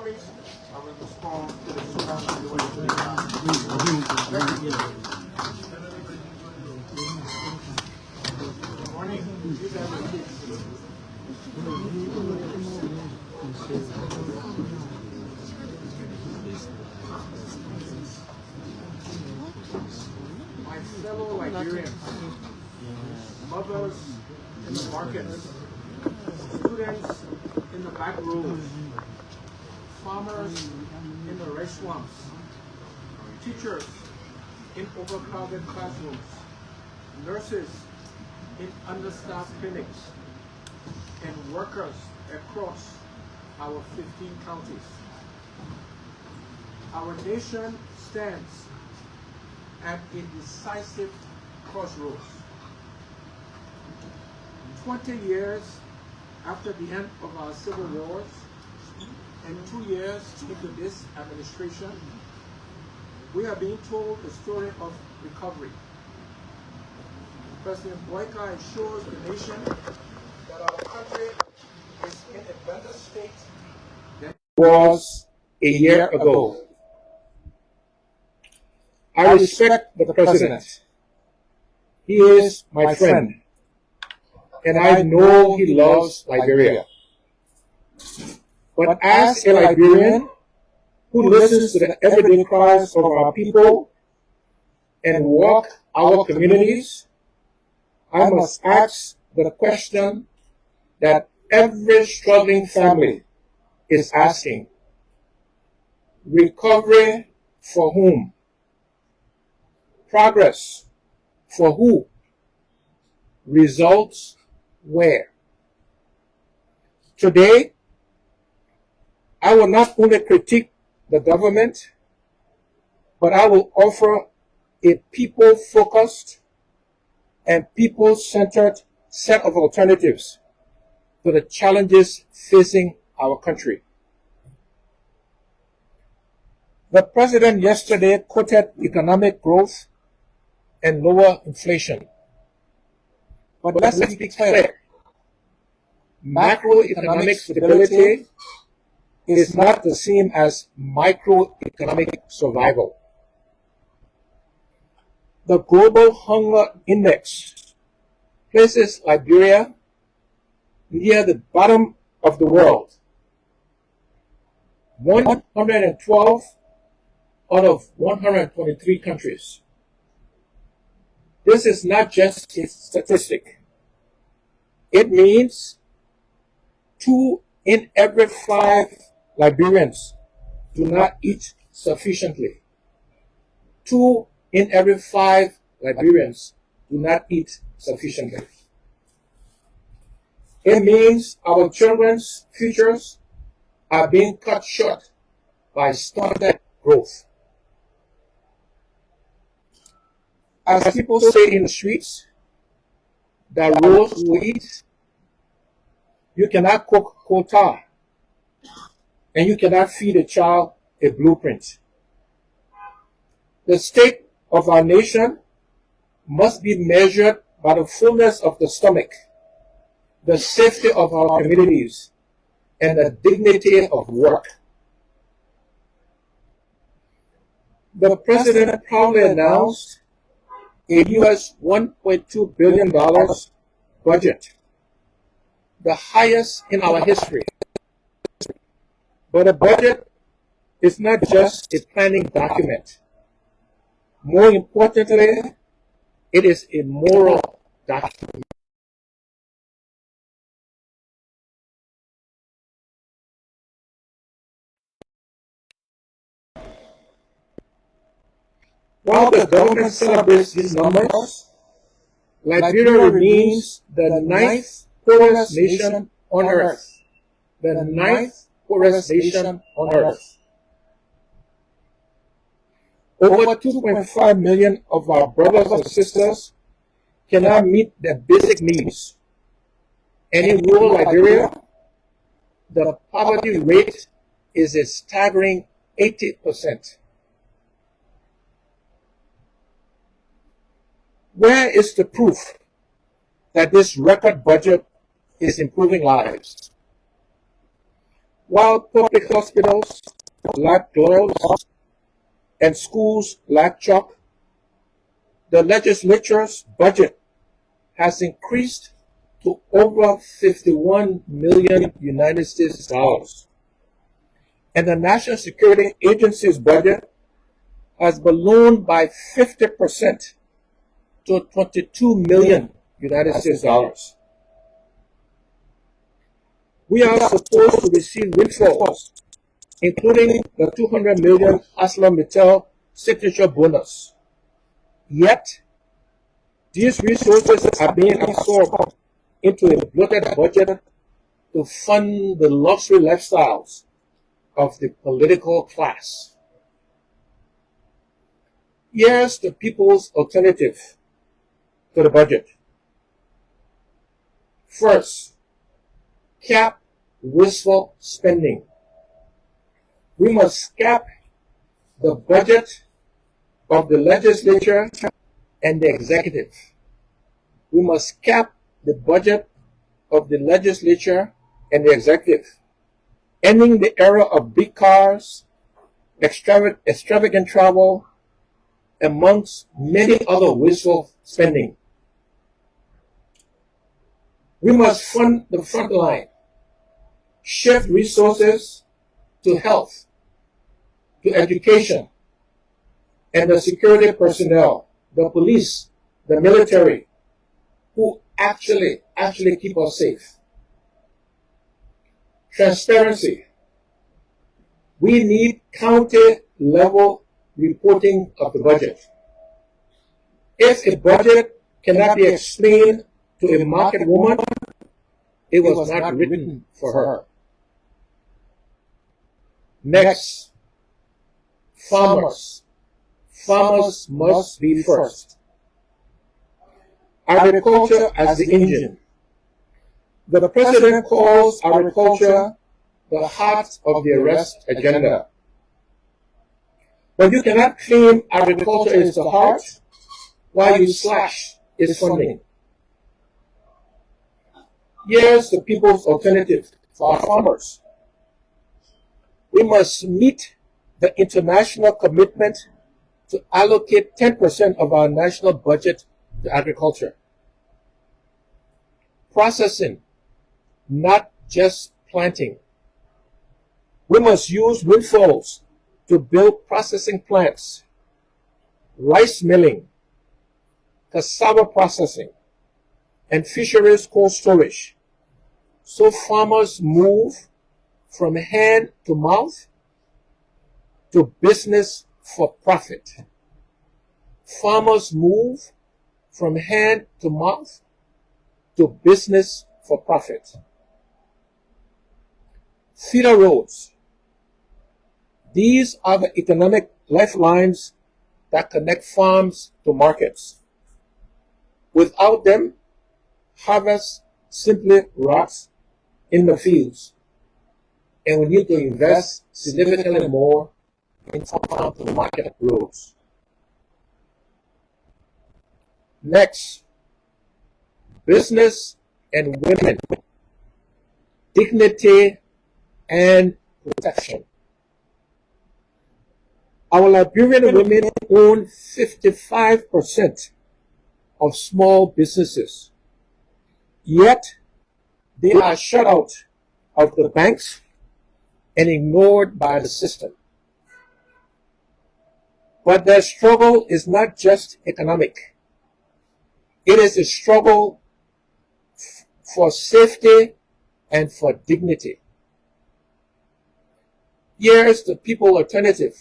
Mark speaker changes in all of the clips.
Speaker 1: Cummings, I will respond to the SONA situation. Good morning. My fellow Liberians, mothers in the markets, students in the back rows, farmers in the restaurants, teachers in overcrowded classrooms, nurses in understaffed clinics, and workers across our 15 counties. Our nation stands at a decisive crossroads. 20 years after the end of our civil wars, and 2 years into this administration, we are being told the story of recovery. President Boakai assures the nation that our country is in a better state than it was a year ago. I respect the president. He is my friend, and I know he loves Liberia. But as a Liberian who listens to the everyday cries of our people and walk our communities, I must ask the question that every struggling family is asking. Recovery for whom? Progress for who? Results where? Today, I will not only critique the government, but I will offer a people-focused and people-centered set of alternatives to the challenges facing our country. The president yesterday quoted economic growth and lower inflation. But let's be clear. Macroeconomic stability is not the same as microeconomic survival. The Global Hunger Index places Liberia near the bottom of the world. 112 out of 123 countries. This is not just a statistic. It means 2 in every 5 Liberians do not eat sufficiently. 2 in every 5 Liberians do not eat sufficiently. It means our children's futures are being cut short by stunted growth. As people say in the streets, the rose will eat. You cannot cook coal tar, and you cannot feed a child a blueprint. The state of our nation must be measured by the fullness of the stomach, the safety of our communities, and the dignity of work. The president proudly announced a U.S. $1.2 billion budget, the highest in our history. But a budget is not just a planning document. More importantly, it is a moral document. While the government celebrates these numbers, Liberia remains the 9th poorest nation on earth. The 9th poorest nation on earth. Over 2.5 million of our brothers and sisters cannot meet their basic needs. And in rural Liberia, the poverty rate is a staggering 80%. Where is the proof that this record budget is improving lives? While public hospitals lack gloves and schools lack chalk, the legislature's budget has increased to over 51 million United States dollars. And the National Security Agency's budget has ballooned by 50% to 22 million United States dollars. We are supposed to receive windfalls, including the 200 million ArcelorMittal signature bonus. Yet, these resources are being absorbed into a bloated budget to fund the luxury lifestyles of the political class. Here's the people's alternative to the budget. First, cap wasteful spending. We must cap the budget of the legislature and the executive. We must cap the budget of the legislature and the executive, ending the era of big cars, extravagant travel, amongst many other wasteful spending. We must fund the front line, shift resources to health, to education, and the security personnel, the police, the military, who actually keep us safe. Transparency. We need county-level reporting of the budget. If a budget cannot be explained to a market woman, it was not written for her. Next, farmers. Farmers must be first. Agriculture as the engine. The president calls agriculture the heart of the arrest agenda. But you cannot claim agriculture is the heart while you slash its funding. Here's the people's alternative for our farmers. We must meet the international commitment to allocate 10% of our national budget to agriculture. Processing, not just planting. We must use windfalls to build processing plants, rice milling, cassava processing, and fisheries cold storage, so farmers move from hand to mouth to business for profit. Farmers move from hand to mouth to business for profit. Feeder roads. These are the economic lifelines that connect farms to markets. Without them, harvest simply rots in the fields, and we need to invest significantly more in farm to market roads. Next, business and women, dignity and protection. Our Liberian women own 55% of small businesses, yet they are shut out of the banks and ignored by the system. But their struggle is not just economic. It is a struggle for safety and for dignity. Here's the people alternative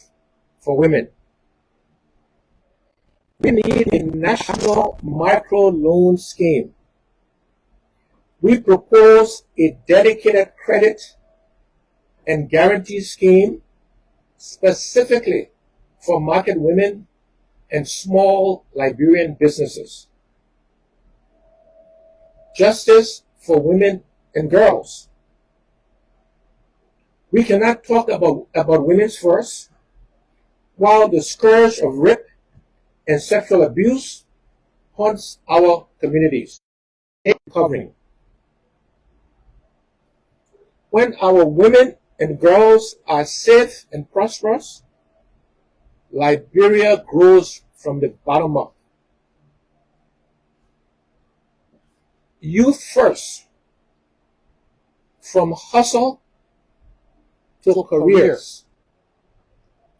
Speaker 1: for women. We need a national micro-loan scheme. We propose a dedicated credit and guarantee scheme specifically for market women and small Liberian businesses. Justice for women and girls. We cannot talk about women's first while the scourge of rape and sexual abuse haunts our communities. Covering. When our women and girls are safe and prosperous, Liberia grows from the bottom up. Youth first, from hustle to careers.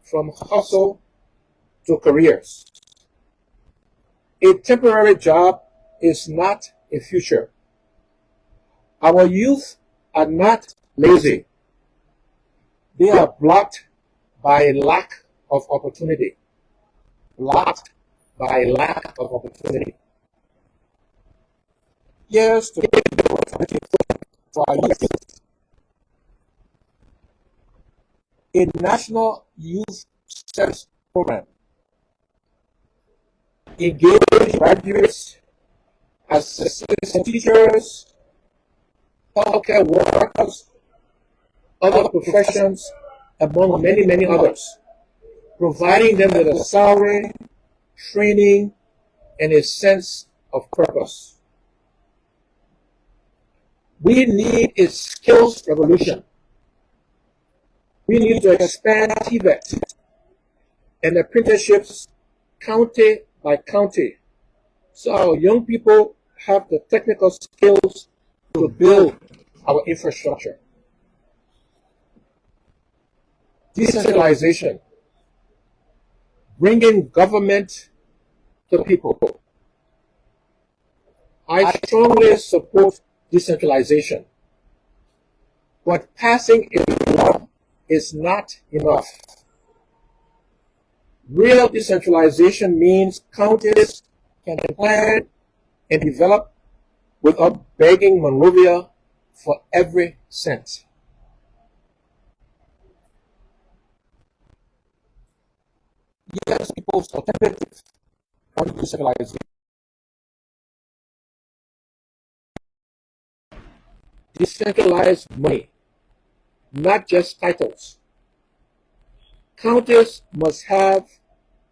Speaker 1: From hustle to careers. A temporary job is not a future. Our youth are not lazy. They are blocked by lack of opportunity. Blocked by lack of opportunity. Yes, to give the opportunity for our youth. A national youth service program engage graduates, assistant teachers, healthcare workers, other professions, among many, many others, providing them with a salary, training, and a sense of purpose. We need a skills revolution. We need to expand TVET and apprenticeships county by county, so our young people have the technical skills to build our infrastructure. Decentralization, bringing government to people. I strongly support decentralization, but passing a law is not enough. Real decentralization means counties can plan and develop without begging Monrovia for every cent. Yes, people's alternative on decentralization. Decentralized money, not just titles. Counties must have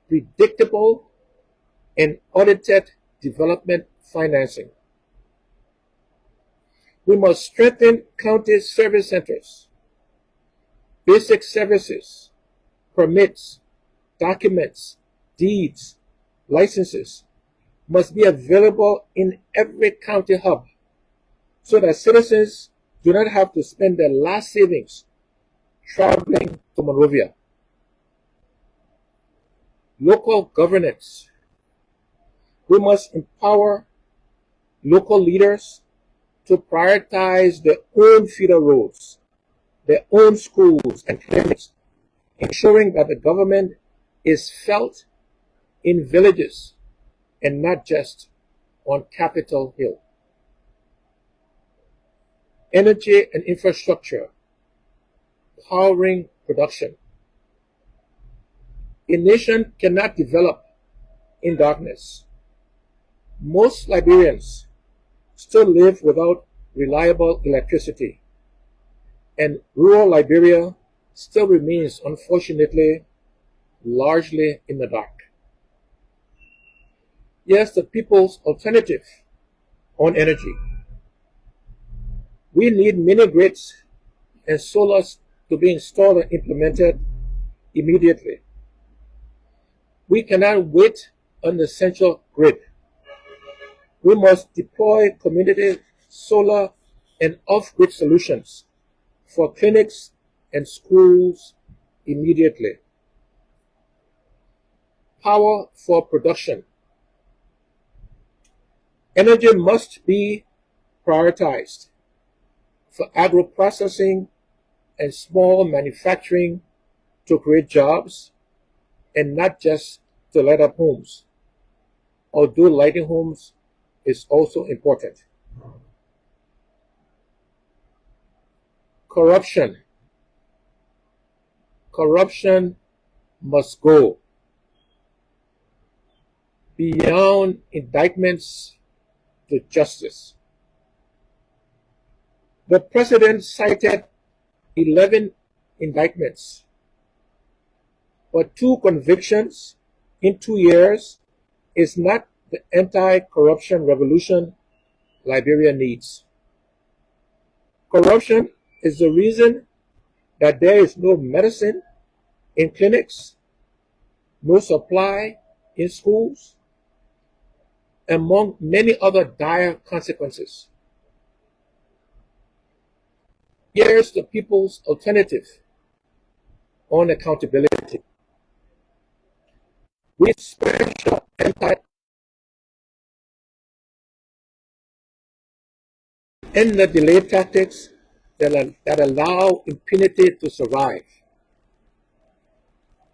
Speaker 1: predictable and audited development financing. We must strengthen county service centers. Basic services, permits, documents, deeds, licenses must be available in every county hub so that citizens do not have to spend their last savings traveling to Monrovia. Local governance. We must empower local leaders to prioritize their own feeder roads, their own schools and clinics, ensuring that the government is felt in villages and not just on Capitol Hill. Energy and infrastructure, powering production. A nation cannot develop in darkness. Most Liberians still live without reliable electricity, and rural Liberia still remains, unfortunately, largely in the dark. Yes, the people's alternative on energy. We need mini-grids and solar to be installed and implemented immediately. We cannot wait on the central grid. We must deploy community solar and off-grid solutions for clinics and schools immediately. Power for production. Energy must be prioritized for agro-processing and small manufacturing to create jobs and not just to light up homes, although lighting homes is also important. Corruption. Corruption must go beyond indictments to justice. The president cited 11 indictments, but 2 convictions in 2 years is not the anti-corruption revolution Liberia needs. Corruption is the reason that there is no medicine in clinics, no supply in schools, among many other dire consequences. Here's the people's alternative on accountability. We special end the delay tactics that allow impunity to survive.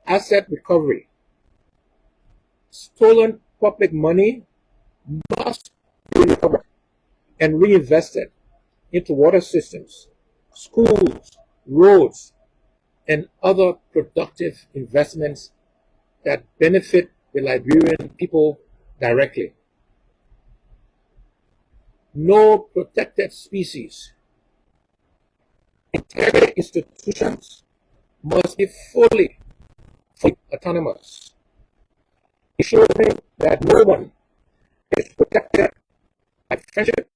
Speaker 1: Asset recovery. Stolen public money must be recovered and reinvested into water systems, schools, roads, and other productive investments that benefit the Liberian people directly. No protected species. Entire institutions must be fully autonomous, ensuring that no one is protected by friendship.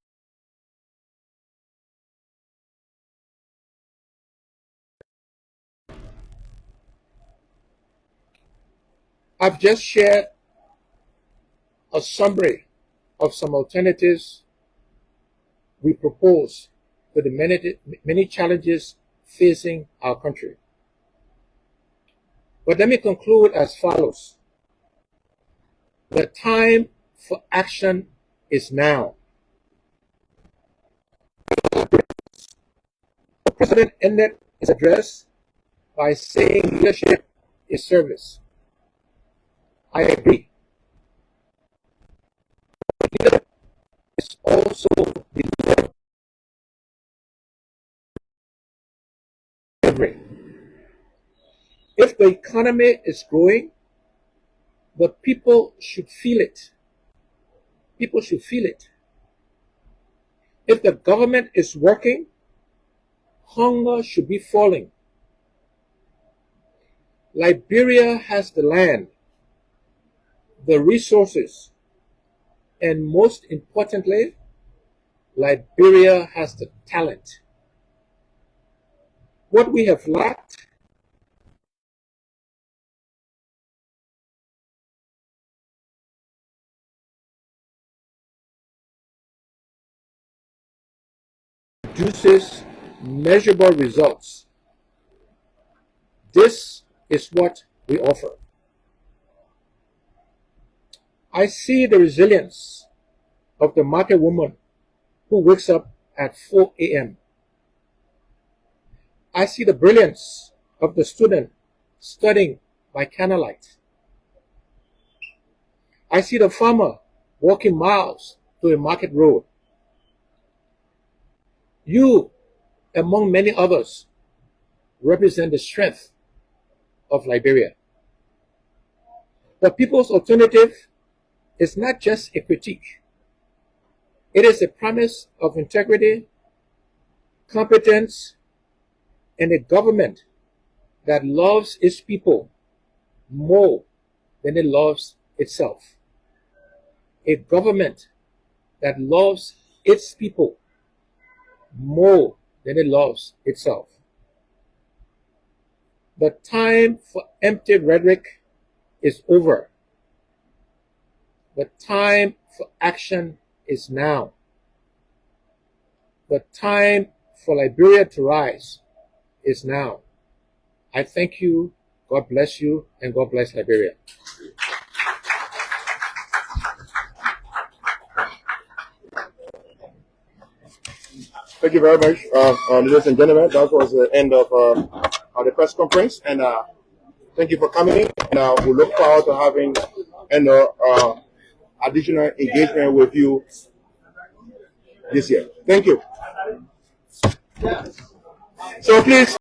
Speaker 1: I've just shared a summary of some alternatives we propose to the many challenges facing our country. But let me conclude as follows. The time for action is now. The President ended his address by saying leadership is service. I agree. Leadership is also delivery. If the economy is growing, the people should feel it. People should feel it. If the government is working, hunger should be falling. Liberia has the land, the resources, and most importantly, Liberia has the talent. What we have lacked produces measurable results. This is what we offer. I see the resilience of the market woman who wakes up at 4 a.m. I see the brilliance of the student studying by candlelight. I see the farmer walking miles to a market road. You, among many others, represent the strength of Liberia. The people's alternative is not just a critique. It is a promise of integrity, competence, and a government that loves its people more than it loves itself. A government that loves its people more than it loves itself. The time for empty rhetoric is over. The time for action is now. The time for Liberia to rise is now. I thank you. God bless you, and God bless Liberia.
Speaker 2: Thank you very much, ladies and gentlemen. That was the end of the press conference, and thank you for coming. And we look forward to having additional engagement with you this year. Thank you. So please.